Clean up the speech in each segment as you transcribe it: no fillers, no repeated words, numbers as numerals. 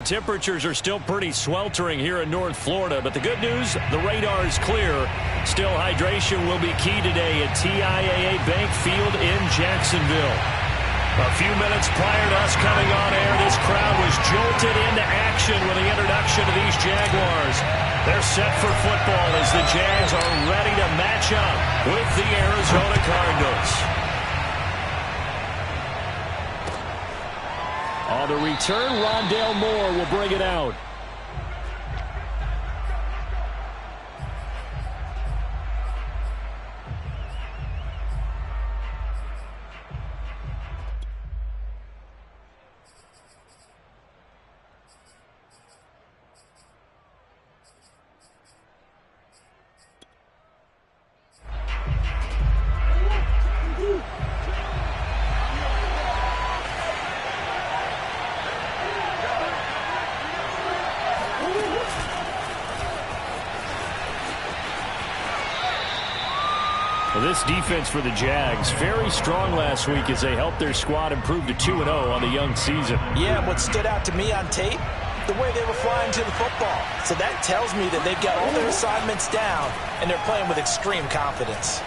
temperatures are still pretty sweltering here in North Florida, but the good news, the radar is clear. Still, hydration will be key today at TIAA Bank Field in Jacksonville. A few minutes prior to us coming on air, this crowd was jolted into action with the introduction of these Jaguars. They're set for football as the Jags are ready to match up with the Arizona Cardinals. On the return, Rondale Moore will bring it out. Well, this defense for the Jags, very strong last week as they helped their squad improve to 2-0 on the young season. Yeah, what stood out to me on tape, the way they were flying to the football. So that tells me that they've got all their assignments down, and they're playing with extreme confidence.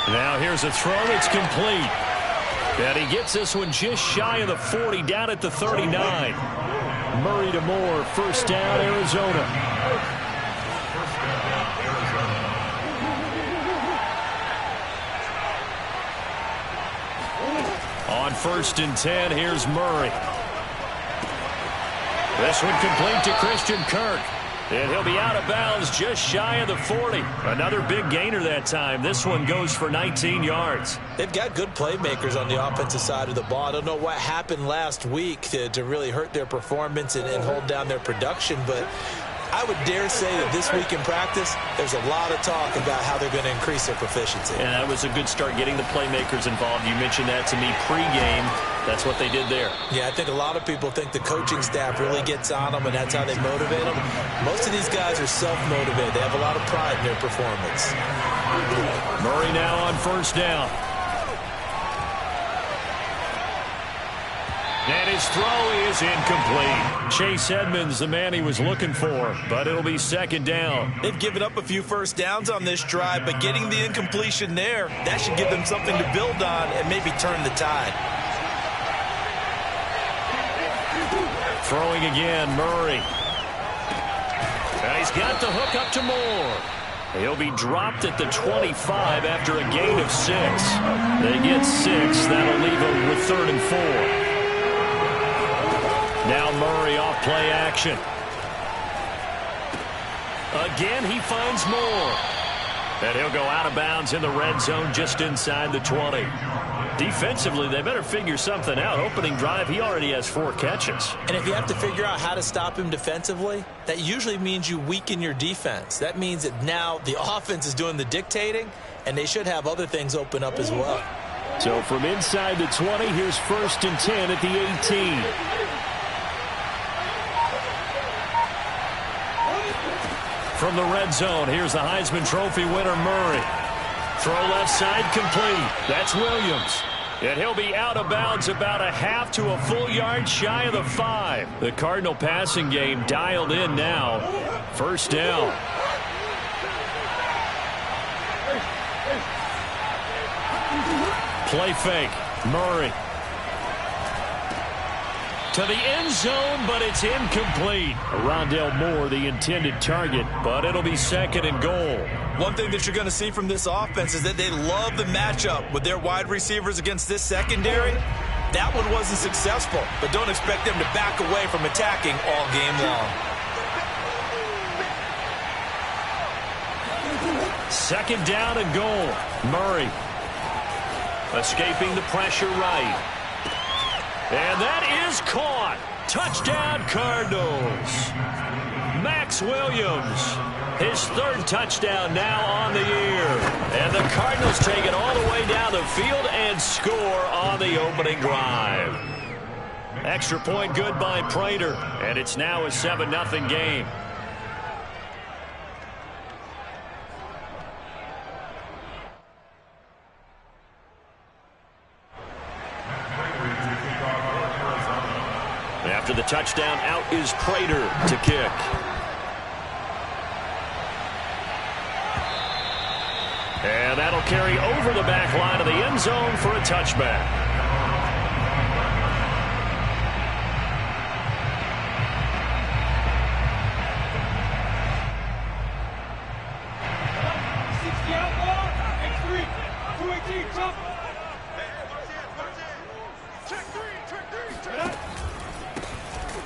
Now here's a throw. It's complete. And he gets this one just shy of the 40, down at the 39. Murray to Moore, first down, Arizona. On 1st and 10, here's Murray. This one complete to Christian Kirk. And he'll be out of bounds just shy of the 40. Another big gainer that time. This one goes for 19 yards. They've got good playmakers on the offensive side of the ball. I don't know what happened last week to really hurt their performance and hold down their production, but I would dare say that this week in practice, there's a lot of talk about how they're going to increase their proficiency. And that was a good start, getting the playmakers involved. You mentioned that to me pregame. That's what they did there. Yeah, I think a lot of people think the coaching staff really gets on them, and that's how they motivate them. Most of these guys are self-motivated. They have a lot of pride in their performance. Murray now on 1st down. And his throw is incomplete. Chase Edmonds, the man he was looking for, but it'll be 2nd down. They've given up a few first downs on this drive, but getting the incompletion there, that should give them something to build on and maybe turn the tide. Throwing again, Murray. And he's got the hook up to Moore. He'll be dropped at the 25 after a gain of 6. They get 6. That'll leave them with 3rd and 4. Now Murray off play action. Again, he finds Moore. And he'll go out of bounds in the red zone just inside the 20. Defensively, they better figure something out. Opening drive, he already has 4 catches. And if you have to figure out how to stop him defensively, that usually means you weaken your defense. That means that now the offense is doing the dictating, and they should have other things open up as well. So from inside the 20, here's 1st and 10 at the 18. From the red zone, here's the Heisman Trophy winner, Murray. Throw left side complete. That's Williams. And he'll be out of bounds about a half to a full yard shy of the 5. The Cardinal passing game dialed in now. 1st down. Play fake. Murray. To the end zone, but it's incomplete. Rondale Moore, the intended target, but it'll be 2nd and goal. One thing that you're going to see from this offense is that they love the matchup with their wide receivers against this secondary. That one wasn't successful, but don't expect them to back away from attacking all game long. 2nd down and goal. Murray escaping the pressure right. And that is caught. Touchdown, Cardinals. Max Williams, his 3rd touchdown now on the year. And the Cardinals take it all the way down the field and score on the opening drive. Extra point good by Prater, and it's now a 7-0 game. After the touchdown, out is Prater to kick. And that'll carry over the back line of the end zone for a touchback.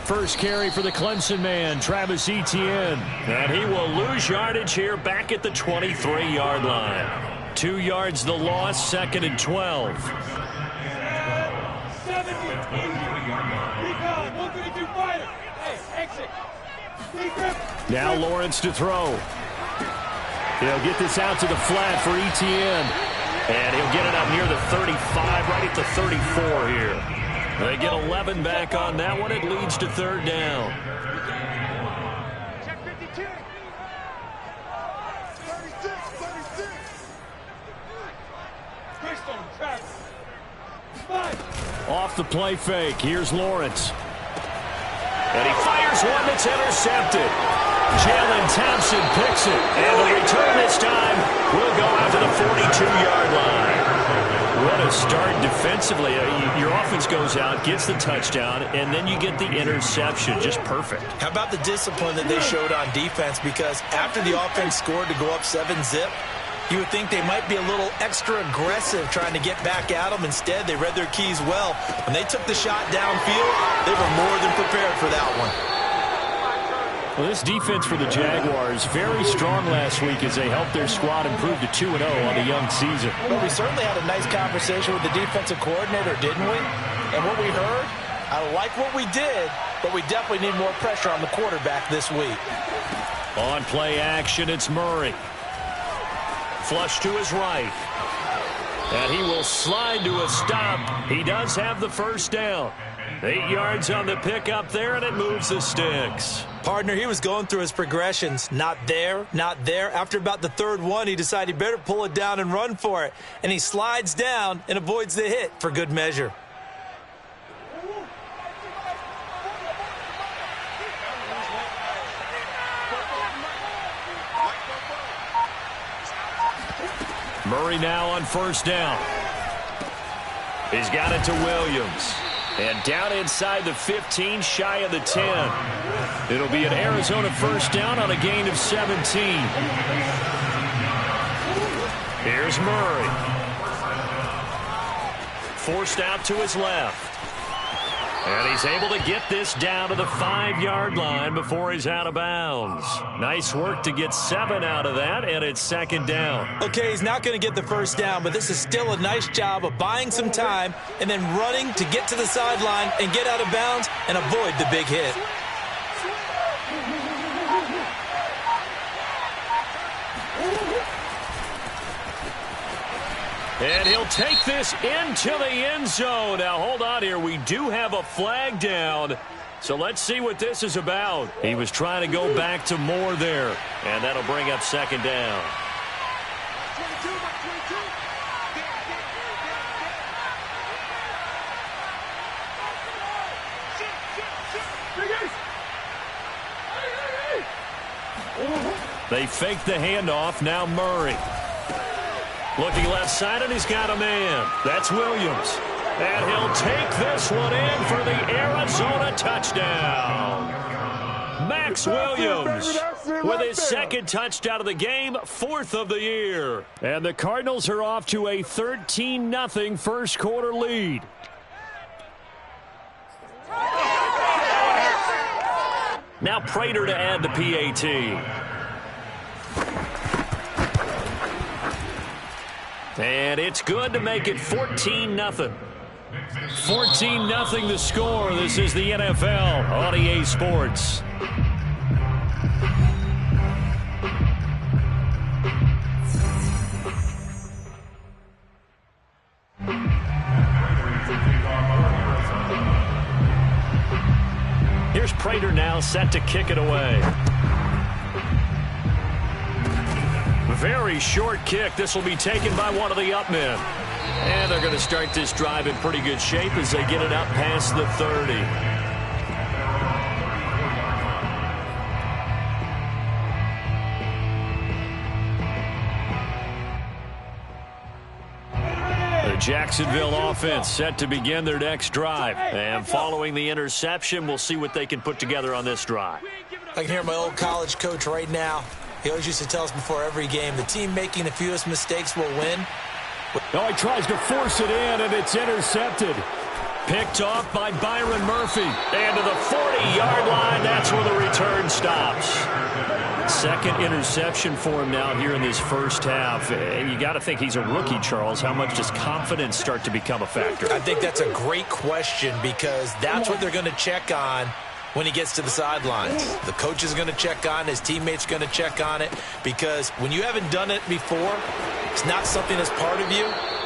First carry for the Clemson man, Travis Etienne. And he will lose yardage here back at the 23-yard line. 2 yards the loss, 2nd and 12. Now Lawrence to throw. He'll get this out to the flat for Etienne. And he'll get it up near the 35, right at the 34 here. They get 11 back on that one. It leads to 3rd down. Check 52. 36. Off the play fake. Here's Lawrence. And he fires one that's intercepted. Jalen Thompson picks it. And the return this time will go out to the 42-yard line. What a start defensively. Your offense goes out, gets the touchdown, and then you get the interception. Just perfect. How about the discipline that they showed on defense? Because after the offense scored to go up 7-zip, you would think they might be a little extra aggressive trying to get back at them. Instead, they read their keys well. When they took the shot downfield, they were more than prepared for that one. Well, this defense for the Jaguars, very strong last week as they helped their squad improve to 2-0 on the young season. Well, we certainly had a nice conversation with the defensive coordinator, didn't we? And what we heard, I like what we did, but we definitely need more pressure on the quarterback this week. On play action, it's Murray. Flush to his right. And he will slide to a stop. He does have the first down. 8 yards on the pickup there, and it moves the sticks. Partner, he was going through his progressions. Not there, not there. After about the 3rd one, he decided he better pull it down and run for it. And he slides down and avoids the hit for good measure. Murray now on 1st down. He's got it to Williams. And down inside the 15, shy of the 10. It'll be an Arizona 1st down on a gain of 17. Here's Murray. Forced out to his left. And he's able to get this down to the 5-yard line before he's out of bounds. Nice work to get 7 out of that, and it's 2nd down. Okay, he's not going to get the 1st down, but this is still a nice job of buying some time and then running to get to the sideline and get out of bounds and avoid the big hit. And he'll take this into the end zone. Now, hold on here. We do have a flag down. So let's see what this is about. He was trying to go back to Moore there. And that'll bring up 2nd down. They fake the handoff. Now Murray. Looking left side, and he's got a man. That's Williams. And he'll take this one in for the Arizona touchdown. Max Williams with his 2nd touchdown of the game, 4th of the year. And the Cardinals are off to a 13-0 first quarter lead. Now Prater to add the PAT. And it's good to make it 14-0. 14-0 the score. This is the NFL on EA Sports. Here's Prater now set to kick it away. Very short kick. This will be taken by one of the up men. And they're going to start this drive in pretty good shape as they get it up past the 30. Jacksonville offense set to begin their next drive. And following the interception, we'll see what they can put together on this drive. I can hear my old college coach right now. He always used to tell us before every game, the team making the fewest mistakes will win. Oh, he tries to force it in, and it's intercepted. Picked off by Byron Murphy. And to the 40-yard line, that's where the return stops. Second interception for him now here in this first half. And you got to think he's a rookie, Charles. How much does confidence start to become a factor? I think that's a great question because that's what they're going to check on when he gets to the sidelines. The coach is going to check on, his teammates going to check on it, because when you haven't done it before, it's not something that's part of you.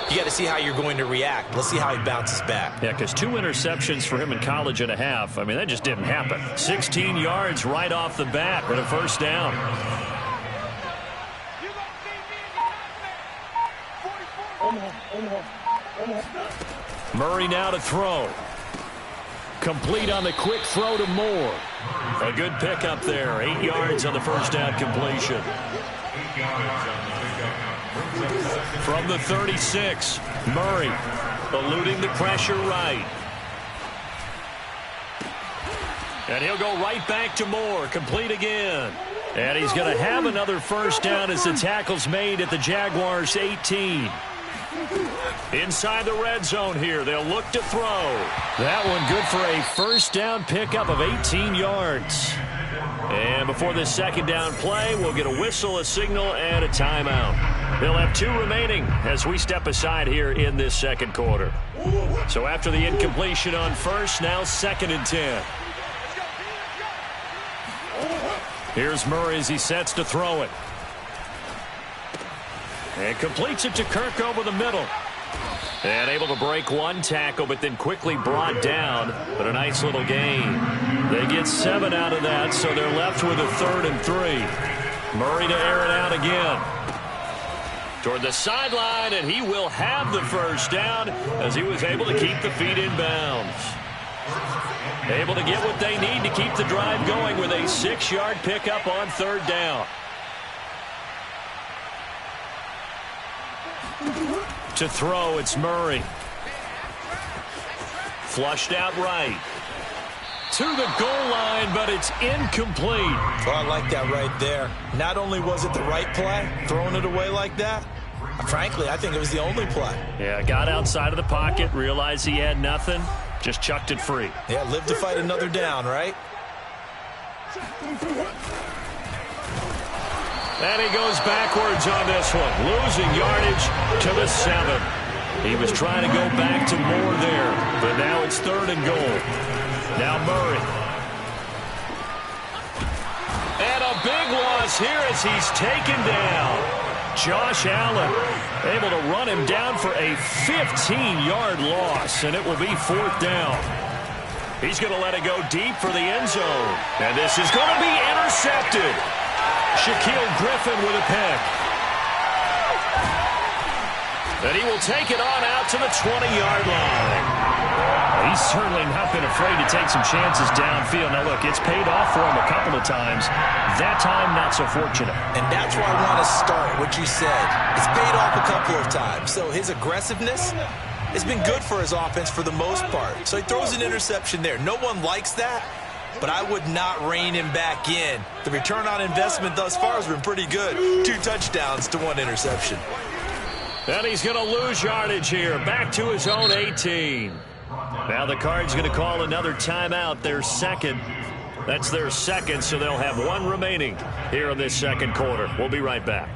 You got to see how you're going to react. Let's see how he bounces back. Yeah, because 2 interceptions for him in college and a half. I mean, that just didn't happen. 16 yards right off the bat with a first down. Murray now to throw. Complete on the quick throw to Moore. A good pickup there. 8 yards on the first down completion. From the 36, Murray eluding the pressure right. And he'll go right back to Moore. Complete again. And he's going to have another first down as the tackle's made at the Jaguars' 18. Inside the red zone here. They'll look to throw. That one good for a first down pickup of 18 yards. And before this second down play, we'll get a whistle, a signal, and a timeout. They'll have 2 remaining as we step aside here in this second quarter. So after the incompletion on first, now 2nd and 10. Here's Murray as he sets to throw it. And completes it to Kirk over the middle. And able to break one tackle, but then quickly brought down. But a nice little gain. They get 7 out of that, so they're left with a 3rd and 3. Murray to air it out again. Toward the sideline, and he will have the first down as he was able to keep the feet in bounds. Able to get what they need to keep the drive going with a 6-yard pickup on 3rd down. To throw, it's Murray. Flushed out right. To the goal line, but it's incomplete. Well, I like that right there. Not only was it the right play, throwing it away like that, frankly, I think it was the only play. Yeah, got outside of the pocket, realized he had nothing, just chucked it free. Yeah, live to fight another down, right? And he goes backwards on this one, losing yardage to the 7. He was trying to go back to Moore there, but now it's 3rd and goal. Now Murray. And a big loss here as he's taken down. Josh Allen able to run him down for a 15-yard loss, and it will be 4th down. He's going to let it go deep for the end zone. And this is going to be intercepted. Shaquille Griffin with a pick. And he will take it on out to the 20-yard line. He's certainly not been afraid to take some chances downfield. Now, look, it's paid off for him a couple of times. That time, not so fortunate. And that's where I want to start, what you said. It's paid off a couple of times. So his aggressiveness has been good for his offense for the most part. So he throws an interception there. No one likes that, but I would not rein him back in. The return on investment thus far has been pretty good. 2 touchdowns to 1 interception. And he's going to lose yardage here. Back to his own 18. Now the Cards going to call another timeout, their 2nd. That's their 2nd, so they'll have 1 remaining here in this second quarter. We'll be right back.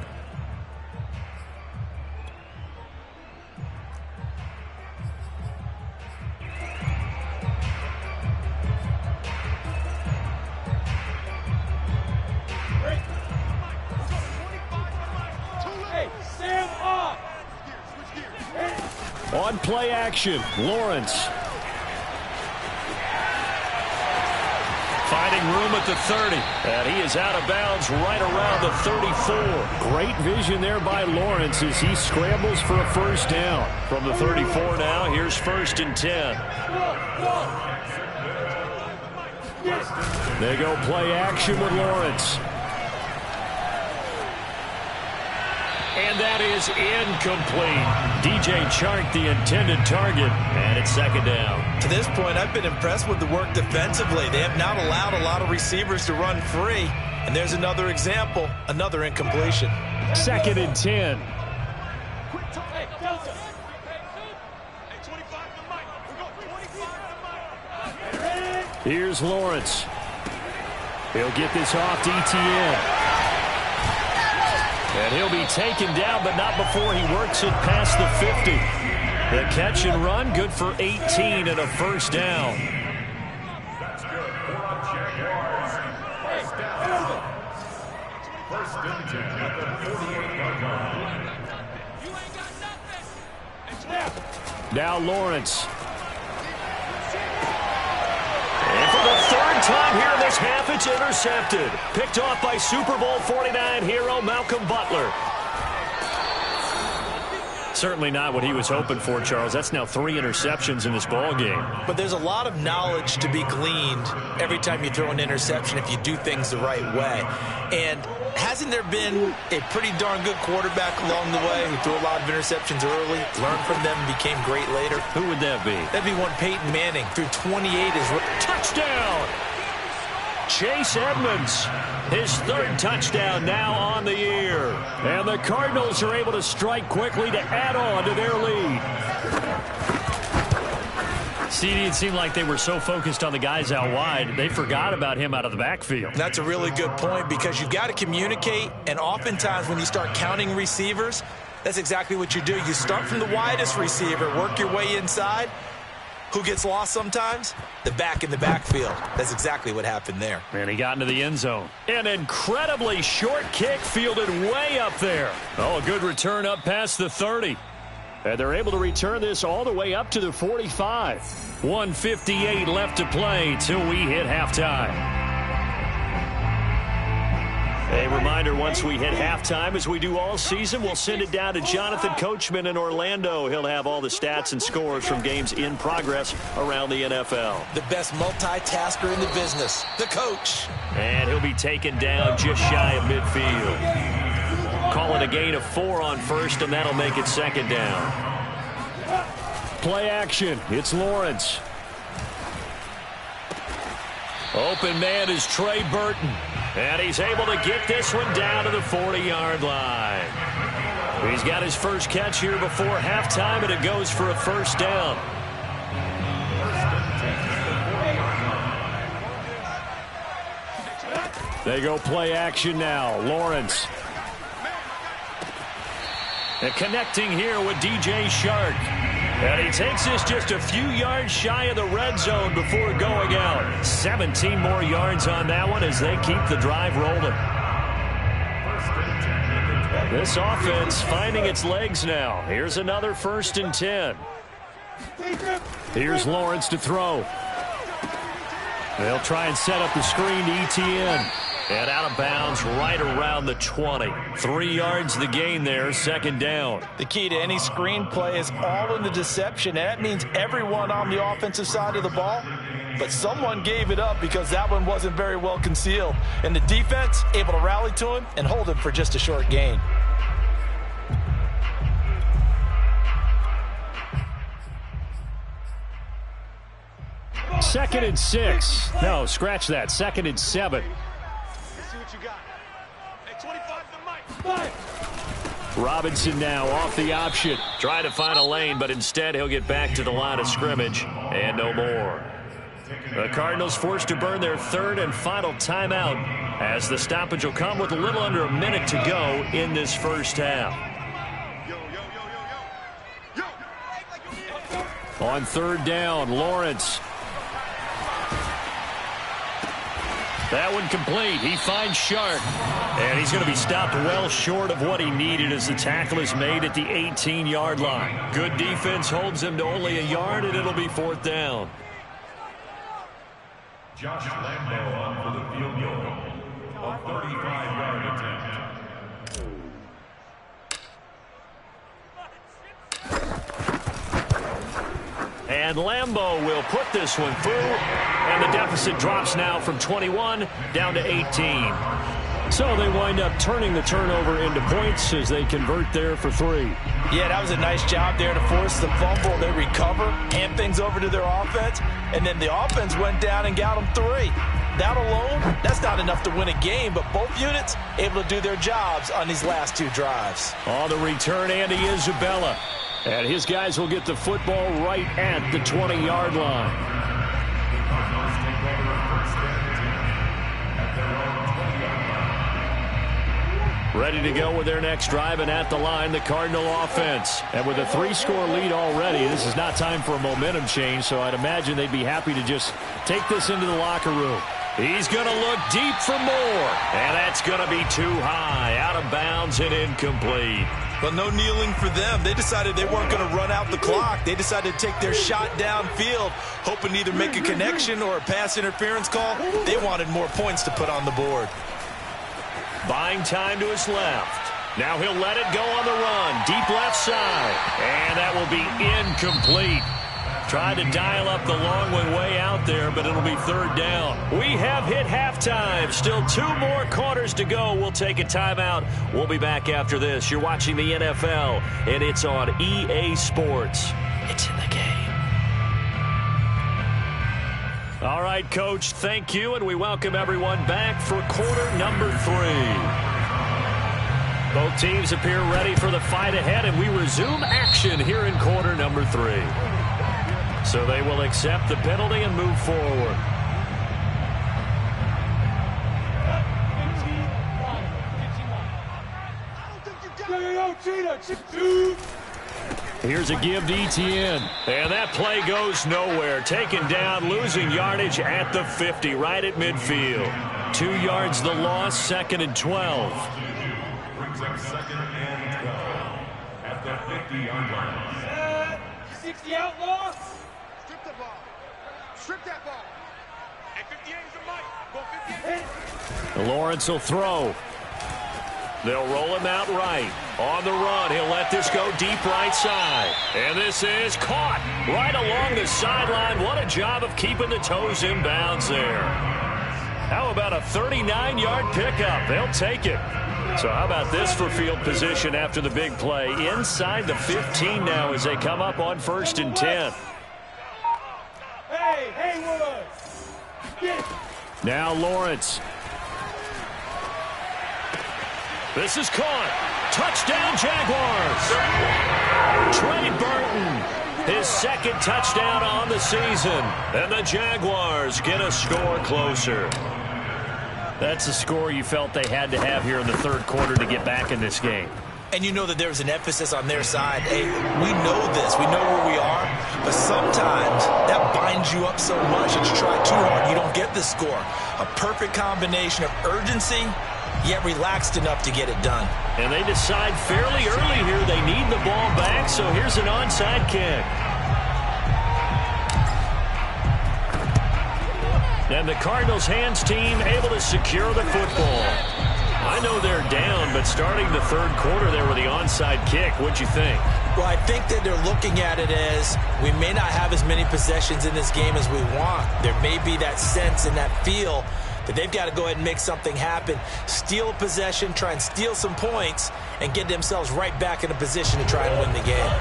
On play action, Lawrence. Finding room at the 30. And he is out of bounds right around the 34. Great vision there by Lawrence as he scrambles for a first down. From the 34 now, here's 1st and 10. They go play action with Lawrence. And that is incomplete. DJ Chark, the intended target, and it's second down. To this point, I've been impressed with the work defensively. They have not allowed a lot of receivers to run free. And there's another example, another incompletion. Second and 10. Here's Lawrence. He'll get this off to ETN. And he'll be taken down, but not before he works it past the 50. The catch and run, good for 18 and a first down. That's good for the Jaguars. First down. First and 10 at the 48-yard line. Now Lawrence. And for the third time here in this half, it's intercepted. Picked off by Super Bowl 49 hero Malcolm Butler. Certainly not what he was hoping for, Charles. That's now 3 interceptions in this ball game. But there's a lot of knowledge to be gleaned every time you throw an interception if you do things the right way. And hasn't there been a pretty darn good quarterback along the way who threw a lot of interceptions early, learned from them, and became great later? Who would that be? That'd be one Peyton Manning. Threw 28 as touchdown! Chase Edmonds, his third touchdown now on the year. And the Cardinals are able to strike quickly to add on to their lead. CD, it seemed like they were so focused on the guys out wide, they forgot about him out of the backfield. That's a really good point because you've got to communicate, and oftentimes when you start counting receivers, that's exactly what you do. You start from the widest receiver, work your way inside. Who gets lost sometimes? The back in the backfield. That's exactly what happened there. And he got into the end zone. An incredibly short kick fielded way up there. Oh, a good return up past the 30. And they're able to return this all the way up to the 45. 1:58 left to play till we hit halftime. A reminder, once we hit halftime, as we do all season, we'll send it down to Jonathan Coachman in Orlando. He'll have all the stats and scores from games in progress around the NFL. The best multitasker in the business, the coach. And he'll be taken down just shy of midfield. Call it a gain of 4 on first, and that'll make it second down. Play action. It's Lawrence. Open man is Trey Burton. And he's able to get this one down to the 40-yard line. He's got his first catch here before halftime, and it goes for a first down. They go play action now. Lawrence. And connecting here with DJ Chark. And he takes this just a few yards shy of the red zone before going out. 17 more yards on that one as they keep the drive rolling. This offense finding its legs now. Here's another 1st and 10. Here's Lawrence to throw. They'll try and set up the screen to ETN. And out of bounds right around the 20. 3 yards the gain there, second down. The key to any screen play is all in the deception. And that means everyone on the offensive side of the ball. But someone gave it up because that one wasn't very well concealed. And the defense able to rally to him and hold him for just a short gain. Second and 6. No, scratch that. Second and 7. Robinson now off the option. Trying to find a lane, but instead he'll get back to the line of scrimmage. And no more. The Cardinals forced to burn their third and final timeout as the stoppage will come with a little under a minute to go in this first half. On third down, Lawrence. That one complete. He finds Chark. And he's going to be stopped well short of what he needed as the tackle is made at the 18-yard line. Good defense holds him to only a yard, and it'll be 4th down. Josh Lambo on for the field goal. A 35-yard attempt. And Lambo will put this one through. And the deficit drops now from 21 down to 18. So they wind up turning the turnover into points as they convert there for 3. Yeah, that was a nice job there to force the fumble. They recover, hand things over to their offense, and then the offense went down and got them 3. That alone, that's not enough to win a game, but both units able to do their jobs on these last 2 drives. On the return, Andy Isabella. And his guys will get the football right at the 20-yard line. Ready to go with their next drive, and at the line, the Cardinal offense. And with a 3-score lead already, this is not time for a momentum change, so I'd imagine they'd be happy to just take this into the locker room. He's going to look deep for more, and that's going to be too high, out of bounds and incomplete. But no kneeling for them. They decided they weren't going to run out the clock. They decided to take their shot downfield, hoping to either make a connection or a pass interference call. They wanted more points to put on the board. Buying time to his left. Now he'll let it go on the run. Deep left side. And that will be incomplete. Tried to dial up the long way out there, but it'll be 3rd down. We have hit halftime. Still 2 more quarters to go. We'll take a timeout. We'll be back after this. You're watching the NFL, and it's on EA Sports. It's in the game. All right, Coach, thank you, and we welcome everyone back for quarter number 3. Both teams appear ready for the fight ahead, and we resume action here in quarter number 3. So they will accept the penalty and move forward. Here's a give to Etienne. And that play goes nowhere. Taken down, losing yardage at the 50, right at midfield. 2 yards the loss, 2nd and 12. Brings up 2nd and 12 at the 50-yard line. 60 outlaws. Strip the ball. Strip that ball. And 58 is the mic. Go 58. Lawrence will throw. They'll roll him out right. On the run, he'll let this go deep right side. And this is caught right along the sideline. What a job of keeping the toes in bounds there. How about a 39-yard pickup? They'll take it. So how about this for field position after the big play? Inside the 15 now as they come up on 1st and 10. Hey, Haywood. Now Lawrence. This is caught. Touchdown, Jaguars. Trey Burton, his 2nd touchdown on the season. And the Jaguars get a score closer. That's a score you felt they had to have here in the 3rd quarter to get back in this game. And you know that there's an emphasis on their side. Hey, we know this. We know where we are. But sometimes that binds you up so much that you try too hard. You don't get the score. A perfect combination of urgency, yet relaxed enough to get it done. And they decide fairly early here they need the ball back, so here's an onside kick. And the Cardinals' hands team able to secure the football. I know they're down, but starting the 3rd quarter there with the onside kick, what'd you think? Well, I think that they're looking at it as we may not have as many possessions in this game as we want. There may be that sense and that feel that they've got to go ahead and make something happen, steal a possession, try and steal some points, and get themselves right back in a position to try and win the game.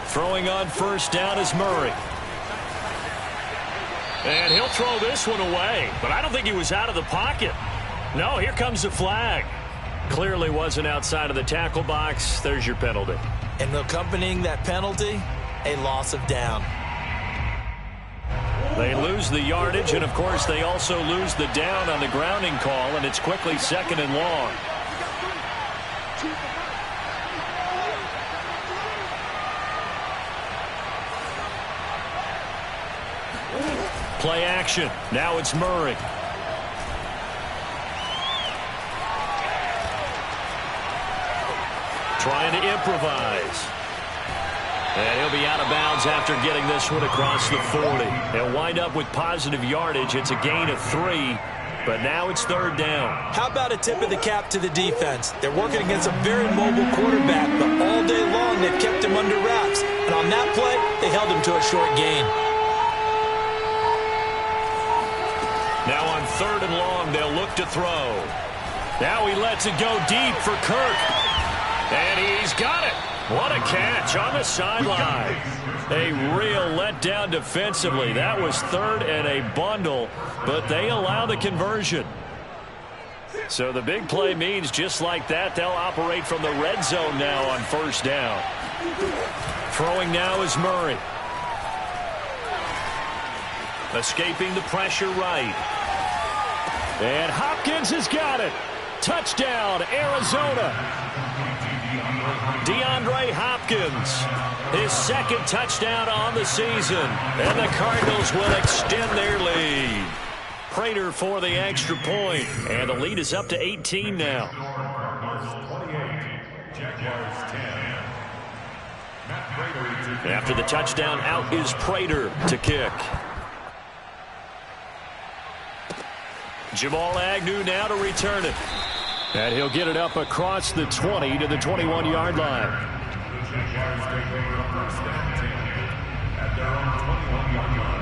Throwing on 1st down is Murray. And he'll throw this one away, but I don't think he was out of the pocket. No, here comes the flag. Clearly wasn't outside of the tackle box. There's your penalty. And accompanying that penalty, a loss of down. They lose the yardage, and of course they also lose the down on the grounding call, and it's quickly 2nd and long. Play action. Now it's Murray. Trying to improvise. And he'll be out of bounds after getting this one across the 40. They'll wind up with positive yardage. It's a gain of 3, but now it's 3rd down. How about a tip of the cap to the defense? They're working against a very mobile quarterback, but all day long they've kept him under wraps. And on that play, they held him to a short gain. Now on 3rd and long, they'll look to throw. Now he lets it go deep for Kirk. And he's got it. What a catch on the sideline. A real letdown defensively. That was 3rd and a bundle, but they allow the conversion. So the big play means just like that, they'll operate from the red zone now on 1st down. Throwing now is Murray. Escaping the pressure right. And Hopkins has got it. Touchdown, Arizona. DeAndre Hopkins, his 2nd touchdown on the season. And the Cardinals will extend their lead. Prater for the extra point. And the lead is up to 18 now. After the touchdown, out is Prater to kick. Jamal Agnew now to return it. And he'll get it up across the 20 to the 21-yard line. At their own 21-yard line.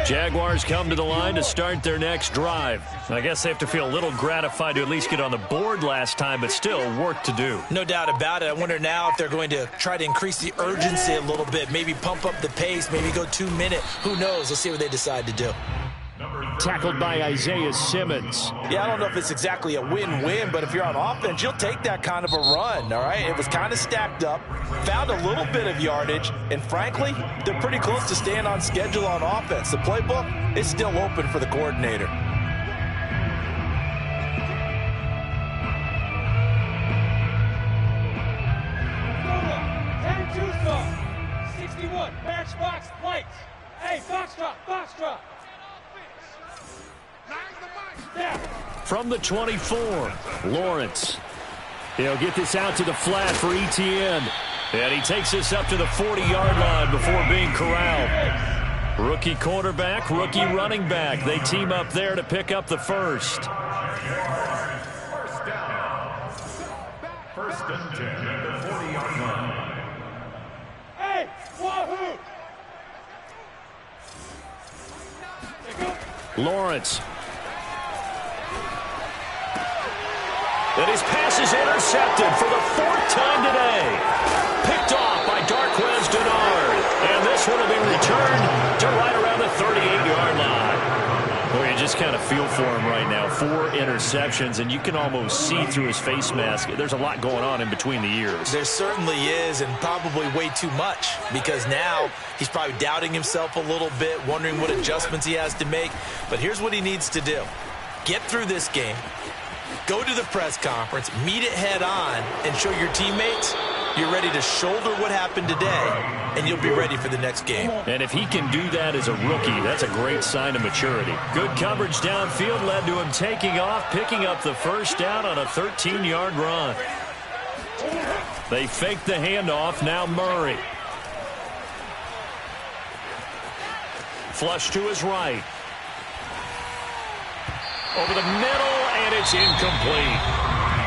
Jaguars come to the line to start their next drive. I guess they have to feel a little gratified to at least get on the board last time, but still work to do. No doubt about it. I wonder now if they're going to try to increase the urgency a little bit, maybe pump up the pace, maybe go 2-minute. Who knows? Let's see what they decide to do. Tackled by Isaiah Simmons. Yeah, I don't know if it's exactly a win-win, but if you're on offense, you'll take that kind of a run, all right? It was kind of stacked up, found a little bit of yardage, and frankly, they're pretty close to staying on schedule on offense. The playbook is still open for the coordinator. Matchbox lights. Hey, box drop. From the 24, Lawrence. He'll get this out to the flat for Etienne. And he takes this up to the 40-yard line before being corralled. Rookie quarterback, rookie running back. They team up there to pick up the first. First down. 1st and 10 at the 40-yard line. Hey, wahoo! Lawrence. And his pass is intercepted for the 4th time today. Picked off by Darquez Dennard. And this one will be returned to right around the 38-yard line. Boy, you just kind of feel for him right now. 4 interceptions, and you can almost see through his face mask. There's a lot going on in between the ears. There certainly is, and probably way too much, because now he's probably doubting himself a little bit, wondering what adjustments he has to make. But here's what he needs to do. Get through this game. Go to the press conference, meet it head on, and show your teammates you're ready to shoulder what happened today, and you'll be ready for the next game. And if he can do that as a rookie, that's a great sign of maturity. Good coverage downfield led to him taking off, picking up the first down on a 13-yard run. They fake the handoff, now Murray. Flush to his right. Over the middle, and it's incomplete.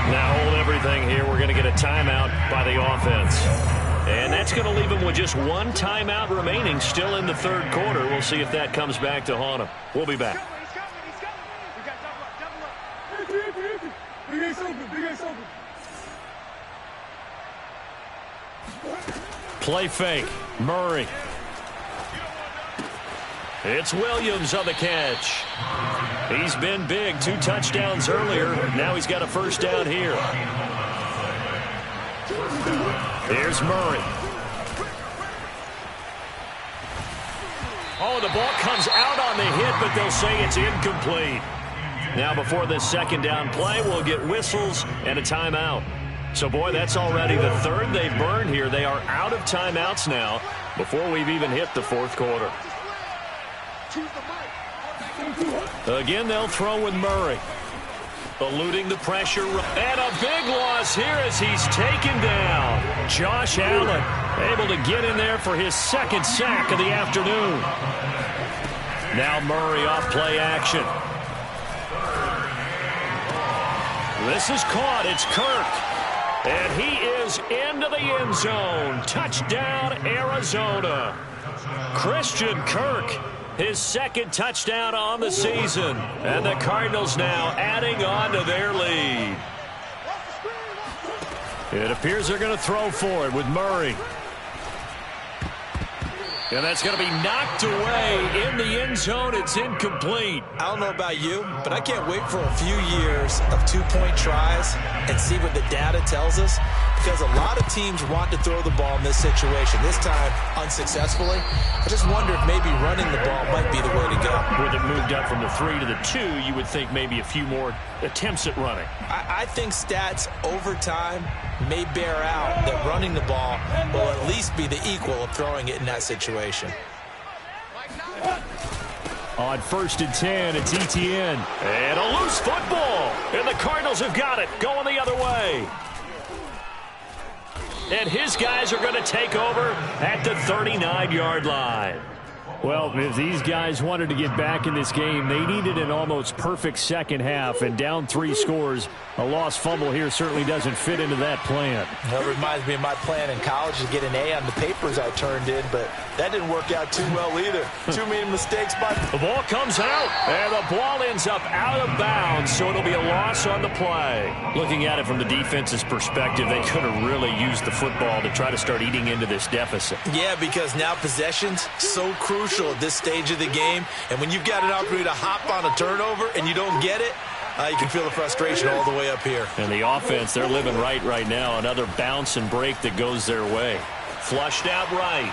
Now hold everything here. We're going to get a timeout by the offense. And that's going to leave them with just 1 timeout remaining, still in the 3rd quarter. We'll see if that comes back to haunt them. We'll be back. Play fake. Murray. It's Williams on the catch. He's been big. 2 touchdowns earlier. Now he's got a first down here. Here's Murray. Oh, the ball comes out on the hit, but they'll say it's incomplete. Now before this 2nd down play, we'll get whistles and a timeout. So, boy, that's already the third they've burned here. They are out of timeouts now before we've even hit the fourth quarter. Again, they'll throw with Murray. Eluding the pressure. And a big loss here as he's taken down. Josh Allen able to get in there for his second sack of the afternoon. Now Murray off play action. This is caught. It's Kirk. And he is into the end zone. Touchdown, Arizona. Christian Kirk, his second touchdown on the season. And the Cardinals now adding on to their lead. It appears they're going to throw for it with Murray. And that's going to be knocked away in the end zone. It's incomplete. I don't know about you, but I can't wait for a few years of two-point tries and see what the data tells us, because a lot of teams want to throw the ball in this situation. This time, unsuccessfully. I just wonder if maybe running the ball might be the way to go. With it moved up from the 3 to the 2, you would think maybe a few more attempts at running. I think stats over time may bear out that running the ball will at least be the equal of throwing it in that situation. On 1st and 10, it's Etienne. And a loose football. And the Cardinals have got it. Going the other way. And his guys are going to take over at the 39-yard line. Well, if these guys wanted to get back in this game, they needed an almost perfect second half, and down 3 scores. A lost fumble here certainly doesn't fit into that plan. That reminds me of my plan in college to get an A on the papers I turned in, but that didn't work out too well either. Too many mistakes by... The ball comes out, and the ball ends up out of bounds, so it'll be a loss on the play. Looking at it from the defense's perspective, they could have really used the football to try to start eating into this deficit. Yeah, because now possession's so crucial at this stage of the game, and when you've got an opportunity to hop on a turnover and you don't get it, you can feel the frustration all the way up here. And the offense, they're living right now. Another bounce and break that goes their way. Flushed out right.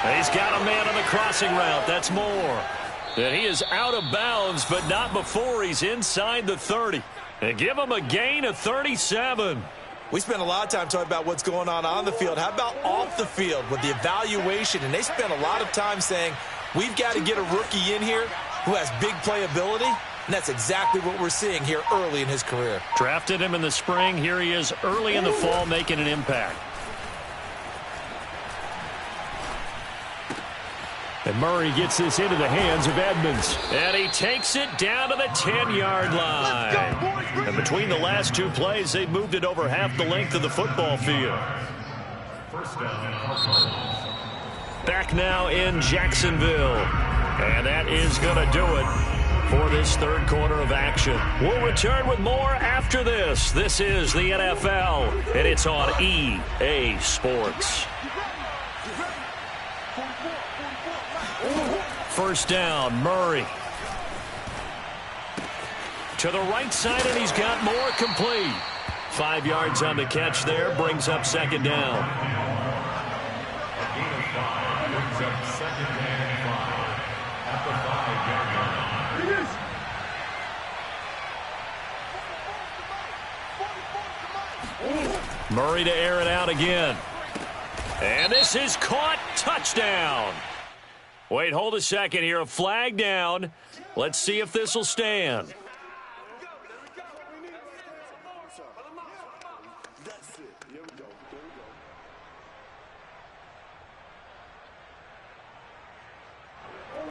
And he's got a man on the crossing route. That's Moore. And he is out of bounds, but not before he's inside the 30. And give him a gain of 37. We spent a lot of time talking about what's going on the field. How about off the field with the evaluation? And they spent a lot of time saying, we've got to get a rookie in here who has big playability. And that's exactly what we're seeing here early in his career. Drafted him in the spring. Here he is early in the fall making an impact. And Murray gets this into the hands of Edmonds. And he takes it down to the 10-yard line. And between the last 2 plays, they've moved it over half the length of the football field. Back now in Jacksonville. And that is going to do it for this third quarter of action. We'll return with more after this. This is the NFL, and it's on EA Sports. First down, Murray. To the right side, and he's got Moore complete. 5 yards on the catch there, brings up second down. Brings up second and 5 at the 5-yard line. Murray to air it out again. And this is caught. Touchdown. Wait, hold a second here. A flag down. Let's see if this will stand.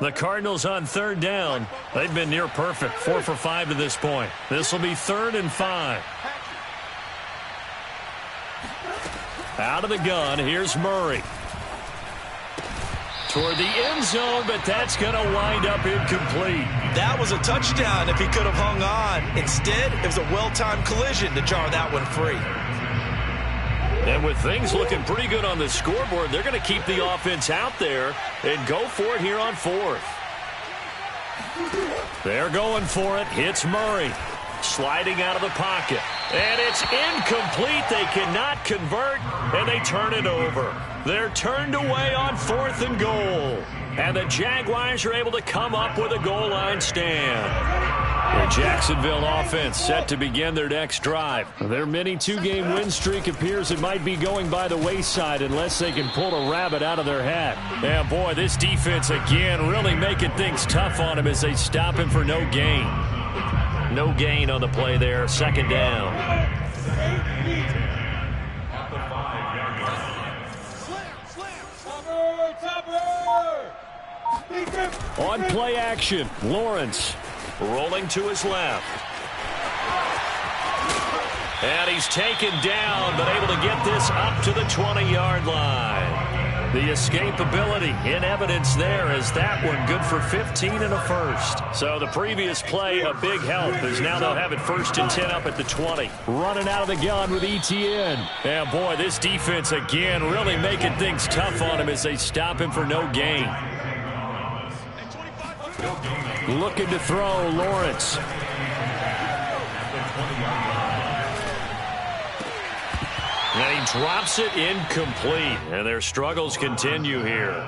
The Cardinals on third down. They've been near perfect. 4 for 5 to this point. This will be 3rd and 5. Out of the gun, here's Murray. Toward the end zone, but that's going to wind up incomplete. That was a touchdown if he could have hung on. Instead, it was a well-timed collision to jar that one free. And with things looking pretty good on the scoreboard, they're going to keep the offense out there and go for it here on 4th. They're going for it. Hits Murray. Sliding out of the pocket. And it's incomplete. They cannot convert, and they turn it over. They're turned away on 4th and goal. And the Jaguars are able to come up with a goal line stand. The Jacksonville offense set to begin their next drive. Their mini two-game win streak appears it might be going by the wayside unless they can pull a rabbit out of their hat. And boy, this defense again really making things tough on him as they stop him for no gain. No gain on the play there, second down. On play action, Lawrence rolling to his left. And he's taken down, but able to get this up to the 20-yard line. The escapability in evidence there as that one good for 15 and a first. So the previous play a big help as now they'll have it 1st and 10 up at the 20. Running out of the gun with ETN. And boy, this defense again really making things tough on him as they stop him for no gain. Looking to throw, Lawrence. And he drops it incomplete. And their struggles continue here.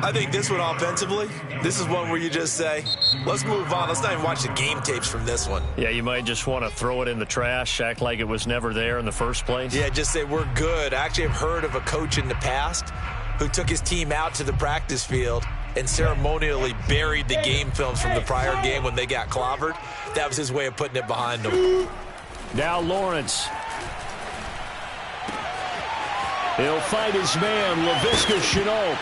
I think this one offensively, this is one where you just say, let's move on. Let's not even watch the game tapes from this one. Yeah, you might just want to throw it in the trash, act like it was never there in the first place. Yeah, just say we're good. I actually have heard of a coach in the past who took his team out to the practice field and ceremonially buried the game films from the prior game when they got clobbered. That was his way of putting it behind them. Now Lawrence. He'll fight his man, Laviska Shenault.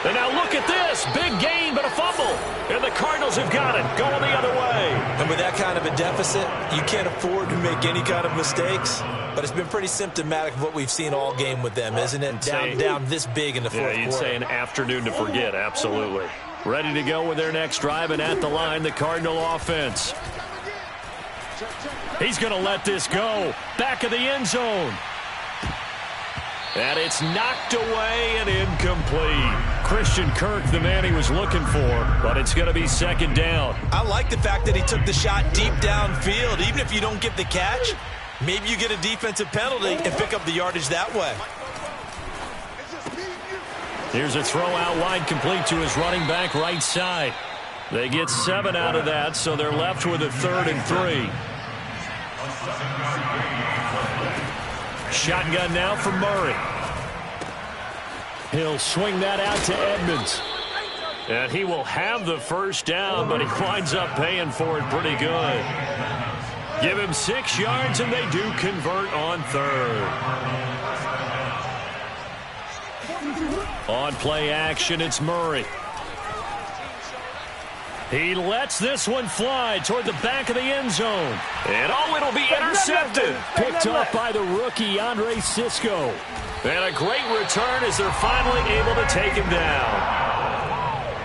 And now look at this. Big gain, but a fumble. And the Cardinals have got it. Going the other way. And with that kind of a deficit, you can't afford to make any kind of mistakes. But it's been pretty symptomatic of what we've seen all game with them, isn't it? Down this big in the fourth quarter. You'd say an afternoon to forget, absolutely. Ready to go with their next drive, and at the line, the Cardinal offense. He's going to let this go. Back of the end zone. And it's knocked away and incomplete. Christian Kirk, the man he was looking for, but it's going to be second down. I like the fact that he took the shot deep downfield. Even if you don't get the catch, maybe you get a defensive penalty and pick up the yardage that way. Here's a throw out wide, complete to his running back right side. They get 7 out of that, so they're left with a 3rd and 3. Shotgun now for Murray. He'll swing that out to Edmonds. And he will have the first down, but he winds up paying for it pretty good. Give him 6 yards, and they do convert on 3rd. On play action, it's Murray. He lets this one fly toward the back of the end zone. And it'll be intercepted. Picked up by the rookie, Andre Sisco. And a great return as they're finally able to take him down.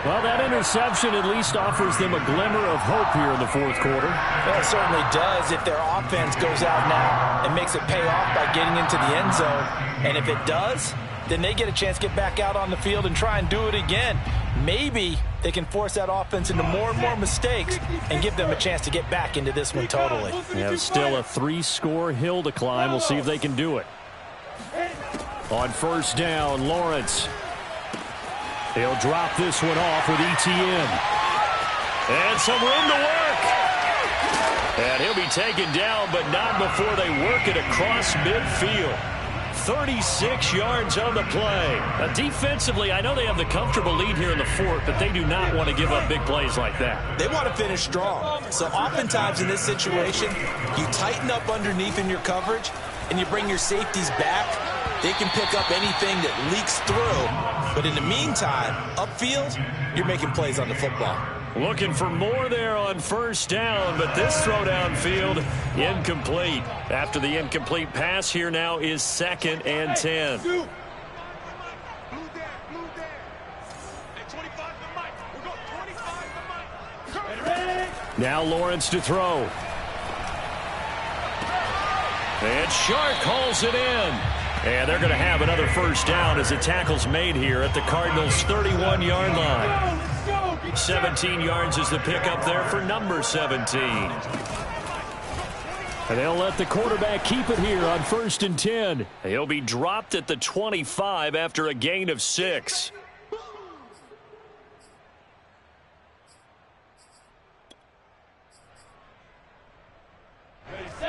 Well, that interception at least offers them a glimmer of hope here in the fourth quarter. Well, it certainly does if their offense goes out now and makes it pay off by getting into the end zone. And if it does, then they get a chance to get back out on the field and try and do it again. Maybe they can force that offense into more and more mistakes and give them a chance to get back into this one totally. They have still a 3-score hill to climb. We'll see if they can do it. On first down, Lawrence. He'll drop this one off with ETN. And some room to work. And he'll be taken down, but not before they work it across midfield. 36 yards on the play. Defensively, I know they have the comfortable lead here in the fourth, but they do not want to give up big plays like that. They want to finish strong. So oftentimes in this situation, you tighten up underneath in your coverage, and you bring your safeties back. They can pick up anything that leaks through. But in the meantime, upfield, you're making plays on the football. Looking for more there on first down, but this throw downfield incomplete. After the incomplete pass, here now is 2nd and 10. Now Lawrence to throw. And Shark hauls it in. And they're going to have another first down as the tackle's made here at the Cardinals' 31-yard line. 17 yards is the pickup there for number 17. And they'll let the quarterback keep it here on 1st and 10. He'll be dropped at the 25 after a gain of 6.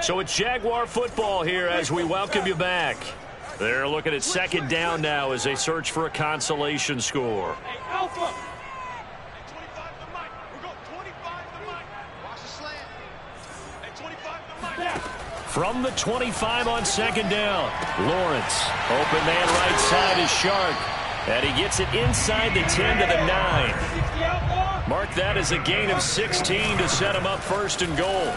So it's Jaguar football here as we welcome you back. They're looking at second down now as they search for a consolation score. Hey, Alpha. 25 to Mike. We're going 25 to Mike. Watch the slant. Hey, 25 to Mike. From the 25 on second down, Lawrence. Open man right side is Shark. And he gets it inside the 10 to the 9. 60 outlaw. Mark that as a gain of 16 to set him up first and goal.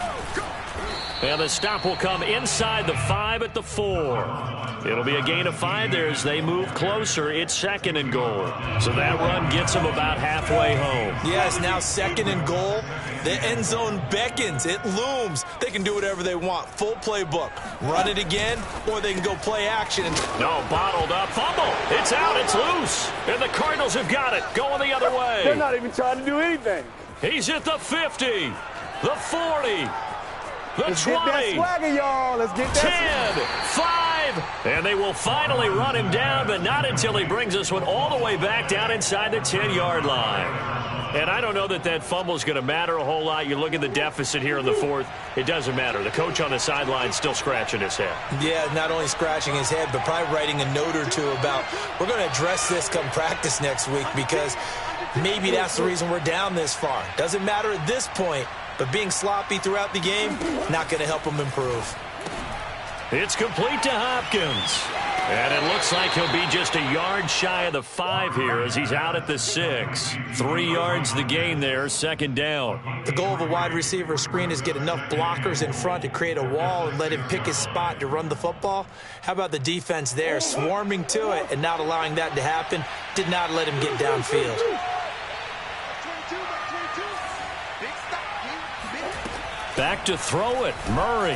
And the stop will come inside the 5 at the 4. It'll be a gain of 5 there as they move closer. It's second and goal. So that run gets them about halfway home. Yes, now second and goal. The end zone beckons. It looms. They can do whatever they want. Full playbook. Run it again, or they can go play action. No, bottled up. Fumble. It's out. It's loose. And the Cardinals have got it. Going the other way. They're not even trying to do anything. He's at the 50. The 40. The Let's 20. get that swagger, y'all. Let's get that 10, 5, and they will finally run him down, but not until he brings this one all the way back down inside the 10-yard line. And I don't know that that fumble is going to matter a whole lot. You look at the deficit here in the 4th, it doesn't matter. The coach on the sideline still scratching his head. Yeah, not only scratching his head, but probably writing a note or two about, we're going to address this come practice next week because maybe that's the reason we're down this far. Doesn't matter at this point. But being sloppy throughout the game, not going to help him improve. It's complete to Hopkins. And it looks like he'll be just a yard shy of the 5 here as he's out at the 6. 3 yards the gain there, second down. The goal of a wide receiver screen is get enough blockers in front to create a wall and let him pick his spot to run the football. How about the defense there, swarming to it and not allowing that to happen? Did not let him get downfield. Back to throw it, Murray.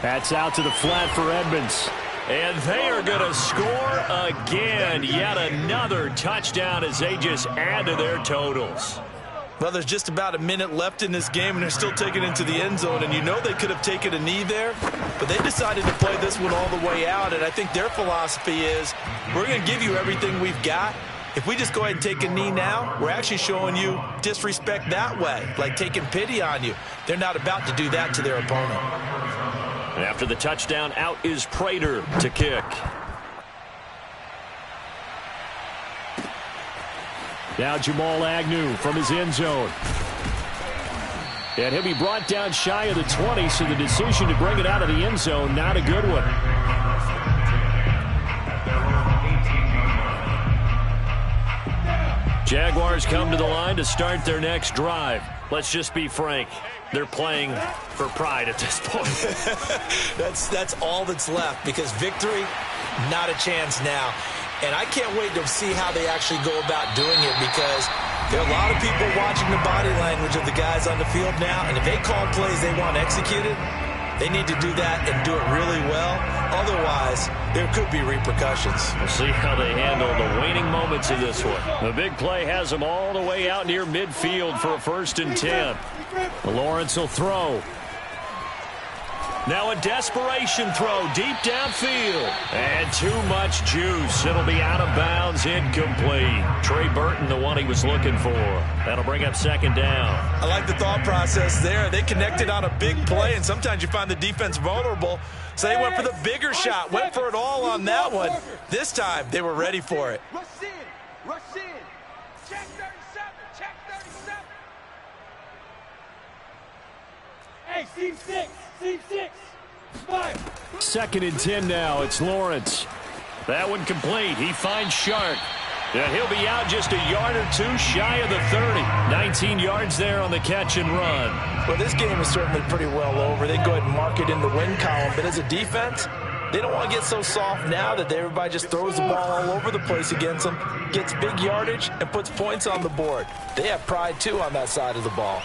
That's out to the flat for Edmonds. And they are going to score again. Yet another touchdown as they just add to their totals. Well, there's just about a minute left in this game, and they're still taking it into the end zone. And you know they could have taken a knee there, but they decided to play this one all the way out. And I think their philosophy is, we're going to give you everything we've got. If we just go ahead and take a knee now, we're actually showing you disrespect that way, like taking pity on you. They're not about to do that to their opponent. And after the touchdown, out is Prater to kick. Now Jamal Agnew from his end zone. And he'll be brought down shy of the 20, so the decision to bring it out of the end zone, not a good one. Jaguars come to the line to start their next drive. Let's just be frank. They're playing for pride at this point. That's all that's left, because victory, not a chance now. And I can't wait to see how they actually go about doing it, because there are a lot of people watching the body language of the guys on the field now, and if they call plays they want executed, they need to do that and do it really well. Otherwise, there could be repercussions. We'll see how they handle the waning moments of this one. The big play has them all the way out near midfield for a 1st and 10. Lawrence will throw. Now a desperation throw deep downfield. And too much juice. It'll be out of bounds, incomplete. Trey Burton, the one he was looking for. That'll bring up second down. I like the thought process there. They connected on a big play, and sometimes you find the defense vulnerable. So they went for the bigger shot, went for it all on that one. This time, they were ready for it. Rush in. Rush in. Check 37. Check 37. Hey, seam 6. Seam 6. 5. 2nd and 10 now. It's Lawrence. That one complete. He finds Shark. And he'll be out just a yard or two shy of the 30. 19 yards there on the catch and run. Well, this game is certainly pretty well over. They go ahead and mark it in the win column. But as a defense, they don't want to get so soft now that everybody just throws the ball all over the place against them, gets big yardage, and puts points on the board. They have pride, too, on that side of the ball.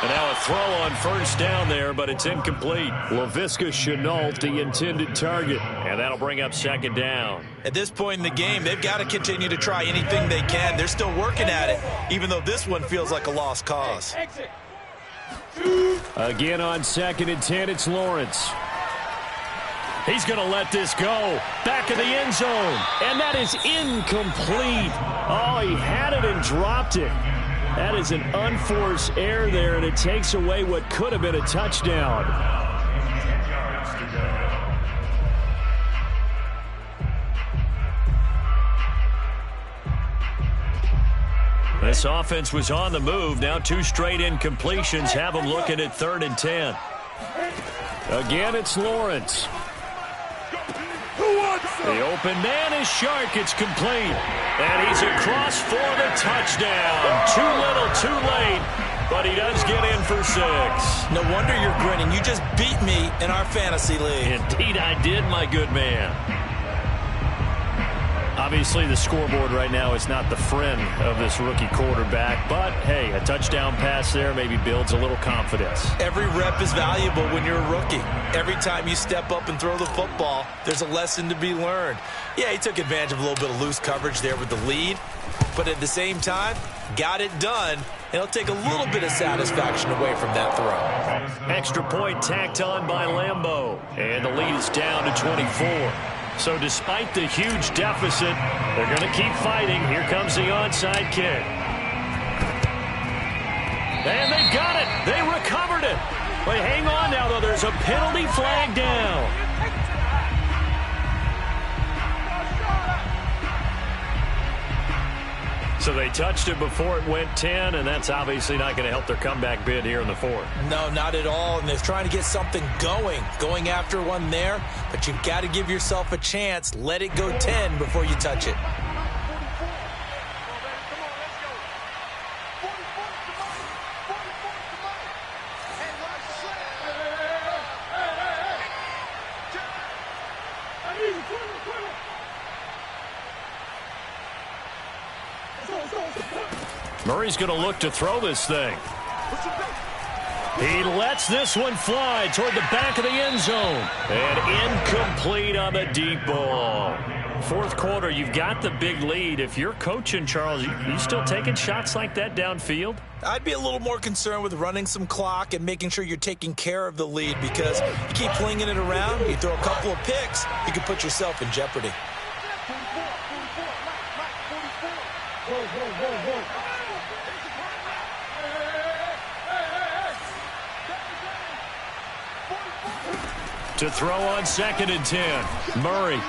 And now a throw on 1st down there, but it's incomplete. Laviska Shenault, the intended target. And that'll bring up 2nd down. At this point in the game, they've got to continue to try anything they can. They're still working at it, even though this one feels like a lost cause. Exit. Again on 2nd and 10, it's Lawrence. He's going to let this go. Back of the end zone. And that is incomplete. Oh, he had it and dropped it. That is an unforced error there, and it takes away what could have been a touchdown. This offense was on the move. Now 2 straight incompletions have them looking at 3rd and 10. Again, it's Lawrence. The open man is Shark. It's complete. And he's across for the touchdown. Too little, too late. But he does get in for 6. No wonder you're grinning. You just beat me in our fantasy league. Indeed I did, my good man. Obviously, the scoreboard right now is not the friend of this rookie quarterback. But, hey, a touchdown pass there maybe builds a little confidence. Every rep is valuable when you're a rookie. Every time you step up and throw the football, there's a lesson to be learned. Yeah, he took advantage of a little bit of loose coverage there with the lead. But at the same time, got it done. And it'll take a little bit of satisfaction away from that throw. Extra point tacked on by Lambeau. And the lead is down to 24. So despite the huge deficit, they're going to keep fighting. Here comes the onside kick. And they got it. They recovered it. But hang on now, though. There's a penalty flag down. So they touched it before it went 10, and that's obviously not going to help their comeback bid here in the 4th. No, not at all. And they're trying to get something going after one there. But you've got to give yourself a chance. Let it go 10 before you touch it. Murray's going to look to throw this thing. He lets this one fly toward the back of the end zone. And incomplete on the deep ball. 4th quarter, you've got the big lead. If you're coaching, Charles, you still taking shots like that downfield? I'd be a little more concerned with running some clock and making sure you're taking care of the lead, because you keep flinging it around, you throw a couple of picks, you can put yourself in jeopardy. To throw on 2nd and 10. Murray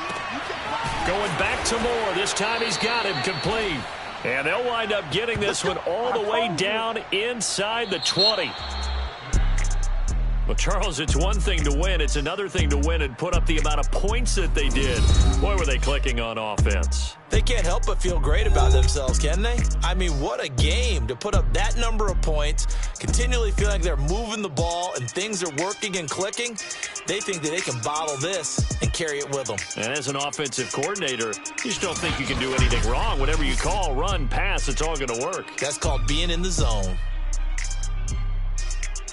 going back to Moore. This time he's got him complete. And they'll wind up getting this one all the way down inside the 20. Well, Charles, it's one thing to win. It's another thing to win and put up the amount of points that they did. Boy, were they clicking on offense. They can't help but feel great about themselves, can they? I mean, what a game to put up that number of points, continually feel like they're moving the ball and things are working and clicking. They think that they can bottle this and carry it with them. And as an offensive coordinator, you just don't think you can do anything wrong. Whatever you call, run, pass, it's all going to work. That's called being in the zone.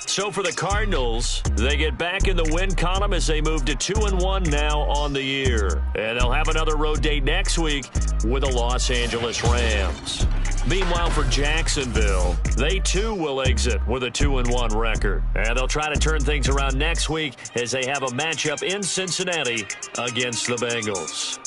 So for the Cardinals, they get back in the win column as they move to 2-1 now on the year. And they'll have another road date next week with the Los Angeles Rams. Meanwhile, for Jacksonville, they too will exit with a 2-1 record. And they'll try to turn things around next week as they have a matchup in Cincinnati against the Bengals.